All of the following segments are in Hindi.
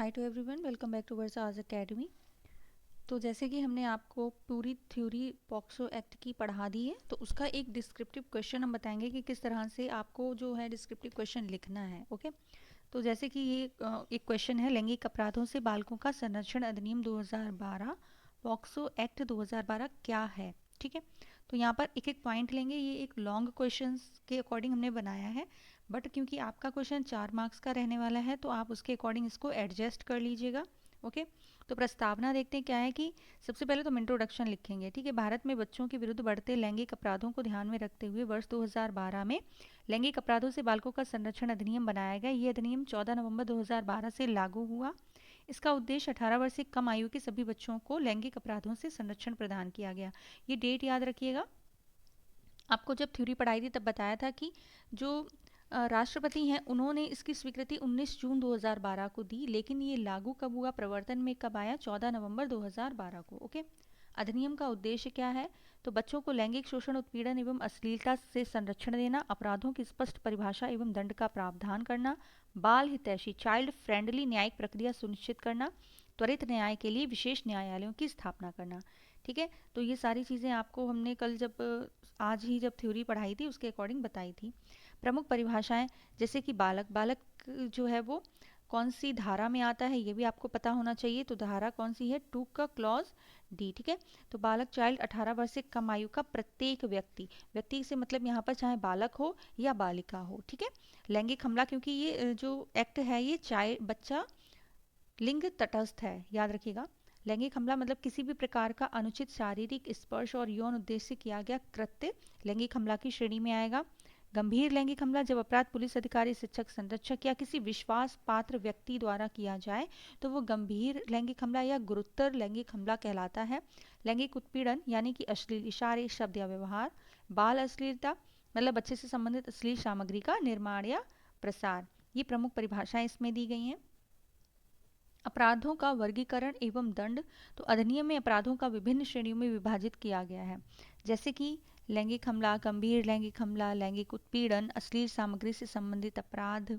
Hi to everyone, welcome back to Versaj academy. तो जैसे कि हमने आपको पूरी थ्योरी पॉक्सो एक्ट की पढ़ा दी है, तो उसका एक डिस्क्रिप्टिव क्वेश्चन हम बताएंगे कि किस तरह से आपको जो है डिस्क्रिप्टिव क्वेश्चन लिखना है। ओके, तो जैसे कि ये एक क्वेश्चन है, लैंगिक अपराधों से बालकों का संरक्षण अधिनियम 2012 पॉक्सो एक्ट 2012 क्या है। ठीक है, तो यहाँ पर एक एक पॉइंट लेंगे। ये एक लॉन्ग क्वेश्चन के अकॉर्डिंग हमने बनाया है, बट क्योंकि आपका क्वेश्चन 4 मार्क्स का रहने वाला है तो आप उसके अकॉर्डिंग इसको एडजस्ट कर लीजिएगा। ओके, तो प्रस्तावना देखते हैं क्या है कि सबसे पहले तो हम इंट्रोडक्शन लिखेंगे। ठीक है, भारत में बच्चों के विरुद्ध बढ़ते लैंगिक अपराधों को ध्यान में रखते हुए वर्ष 2012 में लैंगिक अपराधों से बालकों का संरक्षण अधिनियम बनाया गया। ये अधिनियम 14 नवंबर 2012 से लागू हुआ। इसका उद्देश्य 18 वर्ष से कम आयु के सभी बच्चों को लैंगिक अपराधों से संरक्षण प्रदान किया गया। ये डेट याद रखिएगा। आपको जब थ्योरी पढ़ाई थी तब बताया था कि जो राष्ट्रपति हैं उन्होंने इसकी स्वीकृति 19 जून 2012 को दी, लेकिन ये लागू कब हुआ, प्रवर्तन में कब आया, 14 नवंबर 2012 को। ओके, अधिनियम का उद्देश्य क्या है, तो बच्चों को लैंगिक शोषण, उत्पीड़न एवं अश्लीलता से संरक्षण देना, अपराधों की स्पष्ट परिभाषा एवं दंड का प्रावधान करना, बाल हितैषी चाइल्ड फ्रेंडली न्यायिक प्रक्रिया सुनिश्चित करना, त्वरित न्याय के लिए विशेष न्यायालयों की स्थापना करना। ठीक है, तो ये सारी चीज़ें आपको हमने कल जब आज ही जब थ्योरी पढ़ाई थी उसके अकॉर्डिंग बताई थी। प्रमुख परिभाषाएं, जैसे कि बालक बालक जो है वो कौन सी धारा में आता है ये भी आपको पता होना चाहिए। तो धारा कौन सी है, 2 का क्लॉज डी। ठीक है, तो बालक चाइल्ड 18 वर्ष से कम आयु का प्रत्येक व्यक्ति, व्यक्ति से मतलब यहाँ पर चाहे बालक हो या बालिका हो। ठीक है, लैंगिक हमला, क्योंकि ये जो एक्ट है ये चाइल्ड बच्चा लिंग तटस्थ है, याद रखिएगा। लैंगिक हमला मतलब किसी भी प्रकार का अनुचित शारीरिक स्पर्श और यौन उद्देश्य से किया गया कृत्य लैंगिक हमला की श्रेणी में आएगा। गंभीर लैंगिक हमला, जब अपराध पुलिस अधिकारी, शिक्षक, संरक्षक या किसी विश्वास पात्र व्यक्ति द्वारा किया जाए तो वो गंभीर लैंगिक हमला या गुरुतर लैंगिक हमला कहलाता है। लैंगिक उत्पीड़न यानी कि अश्लील इशारे, शब्द या व्यवहार। बाल अश्लीलता मतलब बच्चे से संबंधित अश्लील सामग्री का निर्माण या प्रसार। ये प्रमुख परिभाषाएं इसमें दी गई हैं। अपराधों का वर्गीकरण एवं दंड, तो अधिनियम में अपराधों का विभिन्न श्रेणियों में विभाजित किया गया है, जैसे कि लैंगिक हमला, गंभीर लैंगिक हमला, लैंगिक उत्पीड़न, अश्लील सामग्री से संबंधित अपराध।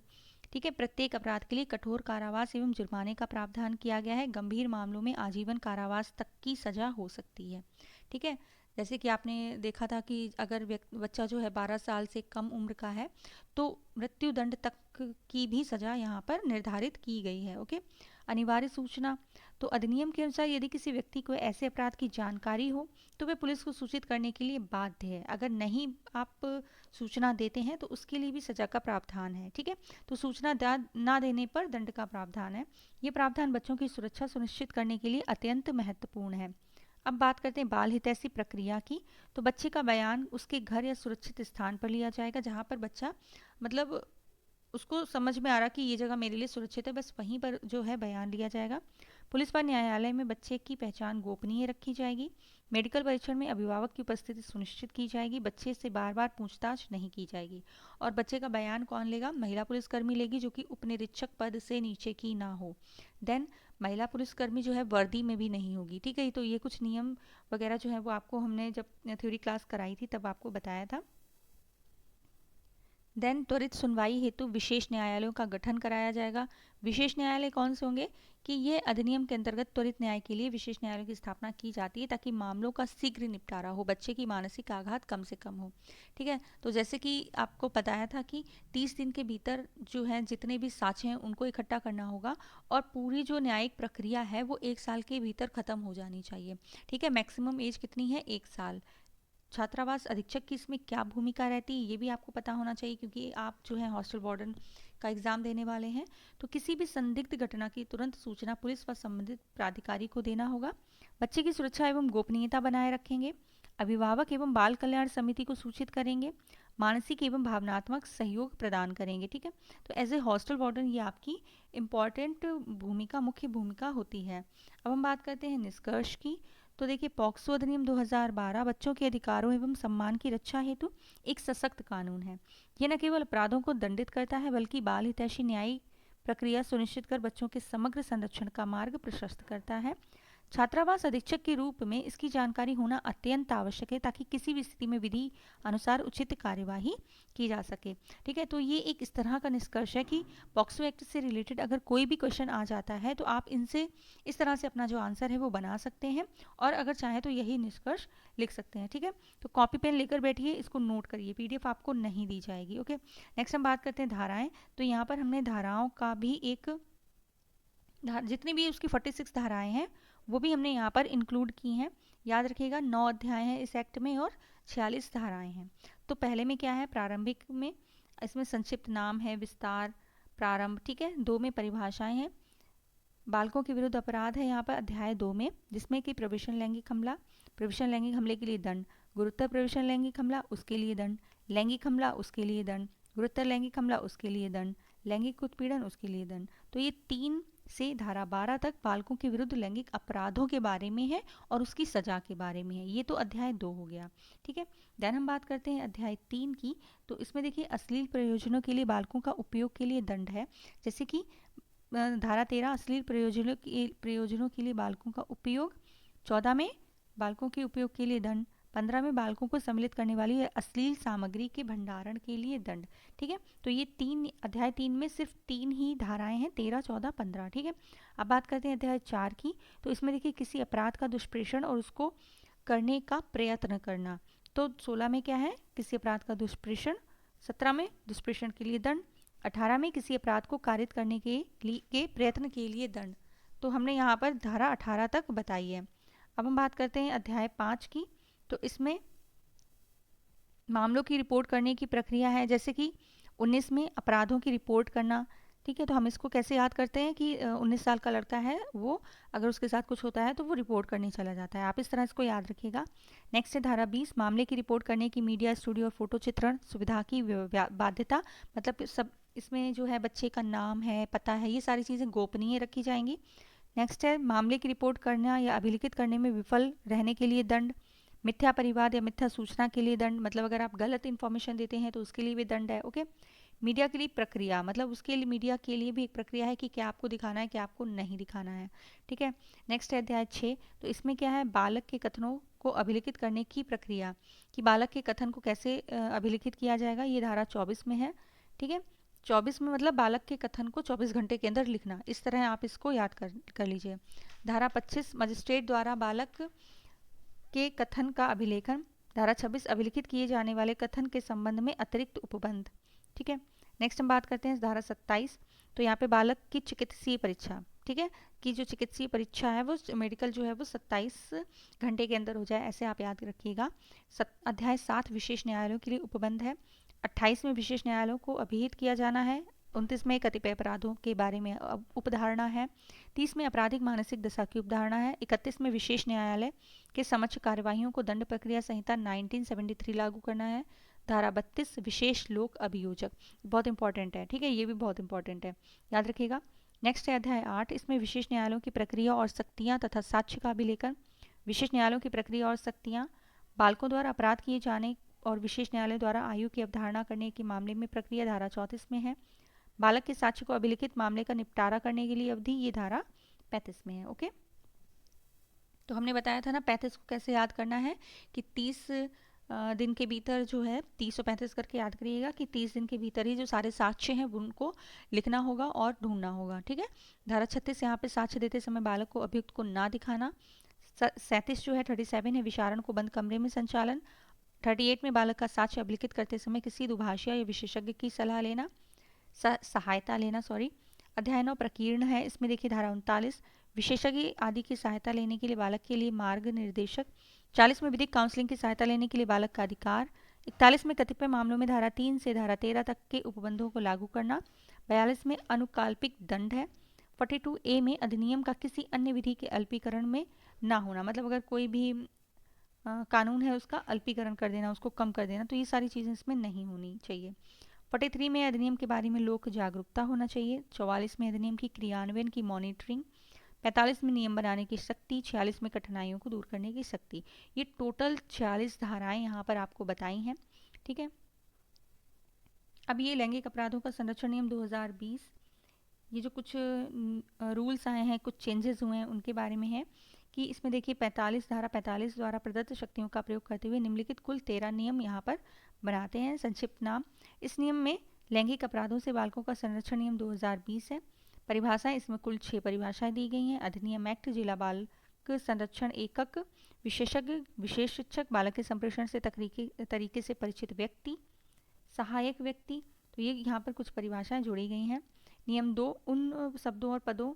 ठीक है, प्रत्येक अपराध के लिए कठोर कारावास एवं जुर्माने का प्रावधान किया गया है। गंभीर मामलों में आजीवन कारावास तक की सजा हो सकती है। ठीक है, जैसे कि आपने देखा था कि अगर बच्चा जो है 12 साल से कम उम्र का है तो मृत्यु दंड तक की भी सजा यहाँ पर निर्धारित की गई है। ओके, अनिवार्य सूचना, तो अधिनियम के अनुसार यदि किसी व्यक्ति को ऐसे अपराध की जानकारी हो तो वे पुलिस को सूचित करने के लिए बाध्य है। अगर नहीं आप सूचना देते हैं तो उसके लिए भी सजा का प्रावधान है। ठीक है, तो सूचना ना देने पर दंड का प्रावधान है। ये प्रावधान बच्चों की सुरक्षा सुनिश्चित करने के लिए अत्यंत महत्वपूर्ण है। अब बात करते हैं बाल हितैषी प्रक्रिया की। तो बच्चे का बयान उसके घर या सुरक्षित स्थान पर लिया जाएगा जहाँ पर बच्चा मतलब उसको समझ में आ रहा कि ये जगह मेरे लिए सुरक्षित है, बस वहीं पर जो है बयान लिया जाएगा। पुलिस व न्यायालय में बच्चे की पहचान गोपनीय रखी जाएगी। मेडिकल परीक्षण में अभिभावक की उपस्थिति सुनिश्चित की जाएगी। बच्चे से बार बार पूछताछ नहीं की जाएगी। और बच्चे का बयान कौन लेगा, महिला पुलिसकर्मी लेगी, जो कि उपनिरीक्षक पद से नीचे की ना हो। देन महिला पुलिसकर्मी जो है वर्दी में भी नहीं होगी। ठीक है, तो ये कुछ नियम वगैरह जो है वो आपको हमने जब थ्योरी क्लास कराई थी तब आपको बताया था। देन त्वरित सुनवाई हेतु विशेष न्यायालयों का गठन कराया जाएगा। विशेष न्यायालय कौन से होंगे कि ये अधिनियम के अंतर्गत त्वरित न्याय के लिए विशेष न्यायालयों की स्थापना की जाती है ताकि मामलों का शीघ्र निपटारा हो, बच्चे की मानसिक आघात कम से कम हो। ठीक है, तो जैसे कि आपको बताया था कि 30 दिन के भीतर जो है जितने भी साक्ष्य हैं उनको इकट्ठा करना होगा और पूरी जो न्यायिक प्रक्रिया है वो 1 साल के भीतर खत्म हो जानी चाहिए। ठीक है, मैक्सिमम एज कितनी है, 1 साल। छात्रावास अधीक्षक की इसमें क्या भूमिका रहती है ये भी आपको पता होना चाहिए, क्योंकि आप जो है हॉस्टल वार्डन का एग्जाम देने वाले हैं। तो किसी भी संदिग्ध घटना की तुरंत सूचना पुलिस व संबंधित प्राधिकारी को देना होगा। बच्चे की सुरक्षा एवं गोपनीयता बनाए रखेंगे। अभिभावक एवं बाल कल्याण समिति को सूचित करेंगे। मानसिक एवं भावनात्मक सहयोग प्रदान करेंगे। ठीक है, तो एज ए हॉस्टल वार्डन ये आपकी इम्पॉर्टेंट भूमिका, मुख्य भूमिका होती है। अब हम बात करते हैं निष्कर्ष की। तो देखिए, पॉक्सो अधिनियम 2012 बच्चों के अधिकारों एवं सम्मान की रक्षा हेतु एक सशक्त कानून है। यह न केवल अपराधों को दंडित करता है बल्कि बाल हितैषी न्यायिक प्रक्रिया सुनिश्चित कर बच्चों के समग्र संरक्षण का मार्ग प्रशस्त करता है। छात्रावास अधीक्षक के रूप में इसकी जानकारी होना अत्यंत आवश्यक है ताकि किसी भी स्थिति में विधि अनुसार उचित कार्यवाही की जा सके। ठीक है, तो ये एक इस तरह का निष्कर्ष है कि पॉक्सो एक्ट से रिलेटेड अगर कोई भी क्वेश्चन आ जाता है तो आप इनसे इस तरह से अपना जो आंसर है वो बना सकते हैं और अगर चाहें तो यही निष्कर्ष लिख सकते हैं। ठीक है, तो कॉपी पेन लेकर बैठिए, इसको नोट करिए, पीडीएफ आपको नहीं दी जाएगी। ओके, नेक्स्ट हम बात करते हैं धाराएं। तो यहाँ पर हमने धाराओं का भी एक जितनी भी उसकी 46 धाराएं हैं वो भी हमने यहाँ पर इंक्लूड की हैं। याद रखिएगा 9 अध्याय हैं इस एक्ट में और 46 धाराएं हैं। तो पहले में क्या है, प्रारंभिक में इसमें संक्षिप्त नाम है, विस्तार, प्रारंभ। ठीक है, 2 में परिभाषाएं हैं, बालकों के विरुद्ध अपराध है यहाँ पर अध्याय 2 में, जिसमें कि प्रवेशन लैंगिक हमला, प्रवेशन लैंगिक हमले के लिए दंड, गुरुतर प्रवेशन लैंगिक हमला उसके लिए दंड, लैंगिक हमला उसके लिए दंड, गुरुतर लैंगिक हमला उसके लिए दंड, लैंगिक उत्पीड़न उसके लिए दंड। तो ये 3 से धारा 12 तक बालकों के विरुद्ध लैंगिक अपराधों के बारे में है और उसकी सजा के बारे में है। ये तो अध्याय 2 हो गया। ठीक है, देन हम बात करते हैं अध्याय 3 की। तो इसमें देखिए अश्लील प्रयोजनों के लिए बालकों का उपयोग के लिए दंड है, जैसे कि धारा 13 अश्लील प्रयोजनों के लिए बालकों का उपयोग, 14 में बालकों के उपयोग के लिए दंड, 15 में बालकों को सम्मिलित करने वाली अश्लील सामग्री के भंडारण के लिए दंड। ठीक है, तो ये अध्याय 3 में सिर्फ 3 ही धाराएं हैं, 13, 14, 15। ठीक है, अब बात करते हैं अध्याय 4 की। तो इसमें देखिए किसी अपराध का दुष्प्रेषण और उसको करने का प्रयत्न करना। तो 16 में क्या है, किसी अपराध का दुष्प्रेषण, 17 में दुष्प्रेषण के लिए दंड, 18 में किसी अपराध को कारित करने के प्रयत्न के लिए दंड। तो हमने यहाँ पर धारा 18 तक बताई है। अब हम बात करते हैं अध्याय 5 की। तो इसमें मामलों की रिपोर्ट करने की प्रक्रिया है, जैसे कि 19 में अपराधों की रिपोर्ट करना। ठीक है, तो हम इसको कैसे याद करते हैं कि 19 साल का लड़का है, वो अगर उसके साथ कुछ होता है तो वो रिपोर्ट करने चला जाता है। आप इस तरह इसको याद रखिएगा। नेक्स्ट है धारा 20, मामले की रिपोर्ट करने की मीडिया, स्टूडियो और फोटो चित्रण सुविधा की बाध्यता। मतलब सब इसमें जो है बच्चे का नाम है, पता है, ये सारी चीज़ें गोपनीय रखी जाएंगी। नेक्स्ट है मामले की रिपोर्ट करना या अभिलिखित करने में विफल रहने के लिए दंड, मिथ्या परिवाद या मिथ्या सूचना के लिए दंड, मतलब अगर आप गलत इन्फॉर्मेशन देते हैं तो उसके लिए भी दंड है। ओके, मीडिया के लिए प्रक्रिया, मतलब उसके लिए मीडिया के लिए भी एक प्रक्रिया है कि क्या आपको दिखाना है, क्या आपको नहीं दिखाना है। ठीक है, नेक्स्ट है अध्याय 6। तो इसमें क्या है, बालक के कथनों को अभिलिखित करने की प्रक्रिया, कि बालक के कथन को कैसे अभिलिखित किया जाएगा, ये धारा 24 में है। ठीक है, 24 में मतलब बालक के कथन को 24 घंटे के अंदर लिखना, इस तरह आप इसको याद कर लीजिए। धारा 25, मजिस्ट्रेट द्वारा बालक के कथन का अभिलेखन। धारा 26, अभिलिखित किए जाने वाले कथन के संबंध में अतिरिक्त उपबंध। ठीक है, नेक्स्ट हम बात करते हैं धारा 27। तो यहाँ पे बालक की चिकित्सीय परीक्षा, ठीक है, कि जो चिकित्सीय परीक्षा है वो मेडिकल जो है वो 27 घंटे के अंदर हो जाए, ऐसे आप याद रखिएगा। अध्याय 7, विशेष न्यायालयों के लिए उपबंध है। 28 में विशेष न्यायालयों को अभिहित किया जाना है। 29 में कतिपय अपराधों के बारे में उपधारणा है। 30 में आपराधिक मानसिक दशा की उपधारणा है। 31 में विशेष न्यायालय के समक्ष कार्यवाहियों को दंड प्रक्रिया संहिता 1973 लागू करना है। धारा 32, विशेष लोक अभियोजक, बहुत इंपॉर्टेंट है। ठीक है, ये भी बहुत इंपॉर्टेंट है, याद रखिएगा। नेक्स्ट है अध्याय 8, इसमें विशेष न्यायालयों की प्रक्रिया और शक्तियाँ तथा साक्ष्य का अभिलेखन। विशेष न्यायालयों की प्रक्रिया और शक्तियाँ, बालकों द्वारा अपराध किए जाने और विशेष न्यायालय द्वारा आयु की अवधारणा करने के मामले में प्रक्रिया धारा 34 में है। बालक के साक्ष्य को अभिलिखित मामले का निपटारा करने के लिए अवधि, ये धारा 35 में है। ओके, तो हमने बताया था ना 35 को कैसे याद करना है, कि 30 दिन के भीतर जो है 3035 करके याद करिएगा कि 30 दिन के भीतर ही जो सारे साक्ष्य हैं उनको लिखना होगा और ढूंढना होगा। ठीक है, धारा 36 यहाँ पे साक्ष्य देते समय बालक को अभियुक्त को ना दिखाना। 37 जो है 37 है, विचारण को बंद कमरे में संचालन। 38 में बालक का साक्ष्य अभिलिखित करते समय किसी दुभाषिया या विशेषज्ञ की सलाह लेना, सहायता लेना, सॉरी। अध्याय 9 प्रकीर्ण है, इसमें देखिए धारा 39, विशेषज्ञ आदि की सहायता लेने के लिए बालक के लिए मार्ग निर्देशक। 40 में विधिक काउंसलिंग की सहायता लेने के लिए बालक का अधिकार। 41 में कतिपय मामलों में धारा 3 से धारा 13 तक के उपबंधों को लागू करना। 42 में अनुकाल्पिक दंड है। 42A में अधिनियम का किसी अन्य विधि के अल्पीकरण में ना होना, मतलब अगर कोई भी कानून है उसका अल्पीकरण कर देना, उसको कम कर देना, तो ये सारी चीज़ें इसमें नहीं होनी चाहिए। 43 में अधिनियम के बारे में लोक जागरूकता होना चाहिए। 44 में अधिनियम की क्रियान्वयन की मॉनिटरिंग। 45 में नियम बनाने की शक्ति। 46 में कठिनाइयों को दूर करने की शक्ति। ये टोटल 46 धाराएं यहाँ पर आपको बताई हैं। ठीक है, अब ये लैंगिक अपराधों का संरक्षण नियम 2020, ये जो कुछ रूल्स आए हैं, कुछ चेंजेस हुए हैं, उनके बारे में है कि इसमें देखिए 45 धारा 45 द्वारा प्रदत्त शक्तियों का प्रयोग करते हुए निम्नलिखित कुल 13 नियम यहाँ पर बनाते हैं। संक्षिप्त नाम, इस नियम में लैंगिक अपराधों से बालकों का संरक्षण नियम 2020 है। परिभाषाएं, इसमें कुल 6 परिभाषाएं दी गई हैं। अधिनियम एक्ट, जिला बाल संरक्षण एकक, विशेषज्ञ विशेष शिक्षक, बालक के संप्रेषण से तरीके से परिचित व्यक्ति, सहायक व्यक्ति। तो ये यहाँ पर कुछ परिभाषाएं जोड़ी गई हैं। नियम 2, उन शब्दों और पदों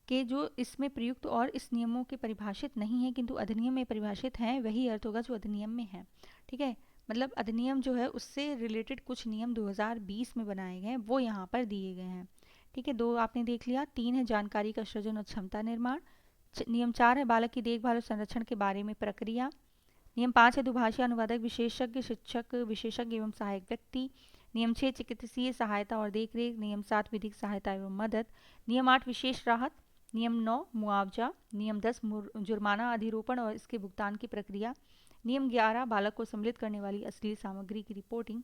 के जो इसमें प्रयुक्त और इस नियमों के परिभाषित नहीं है किंतु अधिनियम में परिभाषित हैं, वही अर्थ होगा जो अधिनियम में है। ठीक है, मतलब अधिनियम जो है उससे रिलेटेड कुछ नियम 2020 में बनाए गए हैं, वो यहाँ पर दिए गए हैं। ठीक है, 2 आपने देख लिया। 3 है जानकारी का सृजन और क्षमता निर्माण। नियम 4 है बालक की देखभाल और संरक्षण के बारे में प्रक्रिया। नियम 5 है दुभाषी अनुवादक, विशेषज्ञ शिक्षक, विशेषज्ञ एवं सहायक व्यक्ति। नियम 6 चिकित्सीय सहायता और देखरेख। नियम 7 विधिक सहायता एवं मदद। नियम 8 विशेष राहत। नियम 9 मुआवजा। नियम 10 जुर्माना अधिरोपण और इसके भुगतान की प्रक्रिया। नियम 11 बालक को सम्मिलित करने वाली अश्लील सामग्री की रिपोर्टिंग।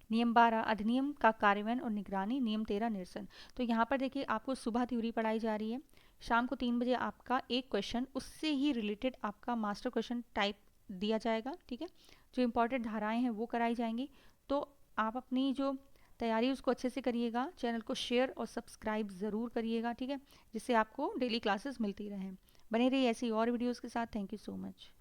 नियम 12 अधिनियम का कार्यान्वयन और निगरानी। नियम 13 निरसन। तो यहाँ पर देखिए आपको सुबह थ्योरी पढ़ाई जा रही है, शाम को 3 बजे आपका एक क्वेश्चन उससे ही रिलेटेड आपका मास्टर क्वेश्चन टाइप दिया जाएगा। ठीक है, जो इंपॉर्टेंट धाराएं हैं वो कराई जाएंगी। तो आप अपनी जो तैयारी उसको अच्छे से करिएगा, चैनल को शेयर और सब्सक्राइब ज़रूर करिएगा। ठीक है, जिससे आपको डेली क्लासेस मिलती रहें। बने रहिए ऐसी और वीडियोज़ के साथ। Thank you so much.